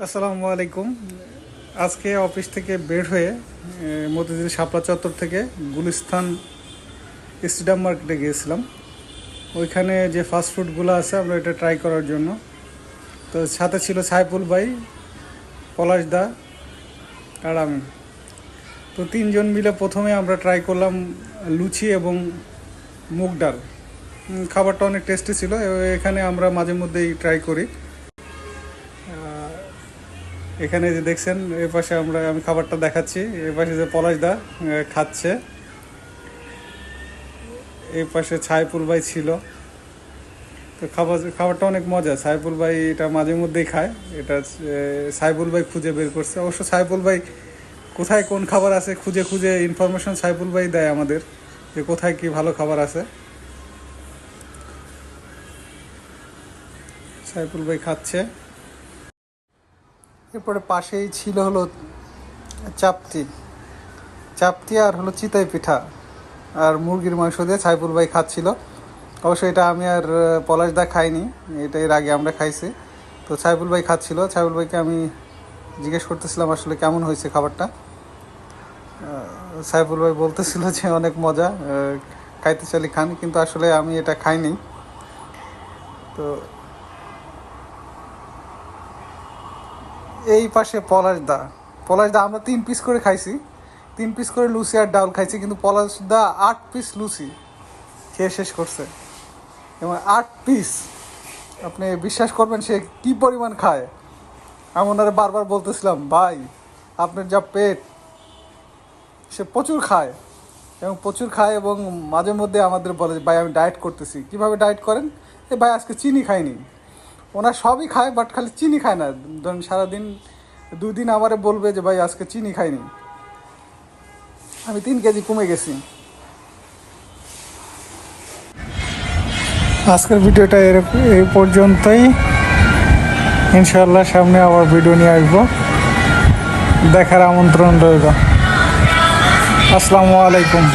আসসালামু আলাইকুম। আজকে অফিস থেকে বের হয়ে মতিঝিল শাপলা চত্বর থেকে গুলিস্তান স্টেডিয়াম মার্কেটে গিয়েছিলাম। ওইখানে যে ফাস্টফুডগুলো আছে আমরা এটা ট্রাই করার জন্য। তো সাথে ছিল সাইফুল ভাই, পলাশ দা আর আমি। তো তিনজন মিলে প্রথমে আমরা ট্রাই করলাম লুচি এবং মুগ ডাল। খাবারটা অনেক টেস্টি ছিল। এখানে আমরা মাঝে মধ্যেই ট্রাই করি। এখানে যে দেখছেন এর পাশে আমি খাবারটা দেখাচ্ছি। এর পাশে যে পলাশ দা খাচ্ছে, এই পাশে সাইফুল ভাই ছিল। তো খাবারটা অনেক মজা। সাইফুল ভাই এটা মাঝে মধ্যেই খায়। এটা সাইফুল ভাই খুঁজে বের করছে। অবশ্য সাইফুল ভাই কোথায় কোন খাবার আছে খুঁজে খুঁজে ইনফরমেশন সাইফুল ভাই দেয় আমাদের, যে কোথায় কি ভালো খাবার আছে। সাইফুল ভাই খাচ্ছে। এরপরে পাশেই ছিল হলো চাপটি আর হলো চিতাই পিঠা আর মুরগির মাংস দিয়ে সাইফুল ভাই খাচ্ছিল। অবশ্যই এটা আমি আর পলাশ দা খাইনি, এটা এর আগে আমরা খাইছি। তো সাইফুল ভাই খাচ্ছিল। সাইফুল ভাইকে আমি জিজ্ঞেস করতেছিলাম আসলে কেমন হয়েছে খাবারটা। সাইফুল ভাই বলতেছিল যে অনেক মজা, খাইতে চাইলে খান, কিন্তু আসলে আমি এটা খাইনি। তো এই পাশে পলাশ দা আমরা 3 পিস করে খাইছি, 3 পিস করে লুচি আর ডাল খাইছি, কিন্তু পলাশ দা 8 পিস লুচি খেয়ে শেষ করছে এবং 8 পিস। আপনি বিশ্বাস করবেন সে কি পরিমাণ খায়। আমি ওনারা বারবার বলতেছিলাম, ভাই আপনার যা পেট, সে প্রচুর খায় এবং মাঝে মধ্যে আমাদের বলে, ভাই আমি ডায়েট করতেছি। কিভাবে ডায়েট করেন? ভাই আজকে চিনি খাইনি। ওনার সবই খায়, বাট খালি চিনি খায় না। ধরেন সারাদিন 2 দিন আমারে বলবে যে ভাই আজকে চিনি খাইনি। আমি 3 কেজি কমে গেছি। আজকের ভিডিওটা এই পর্যন্তই। ইনশাআল্লাহ সামনে আবার ভিডিও নিয়ে আসবো, দেখার আমন্ত্রণ রইল। আসসালামু আলাইকুম।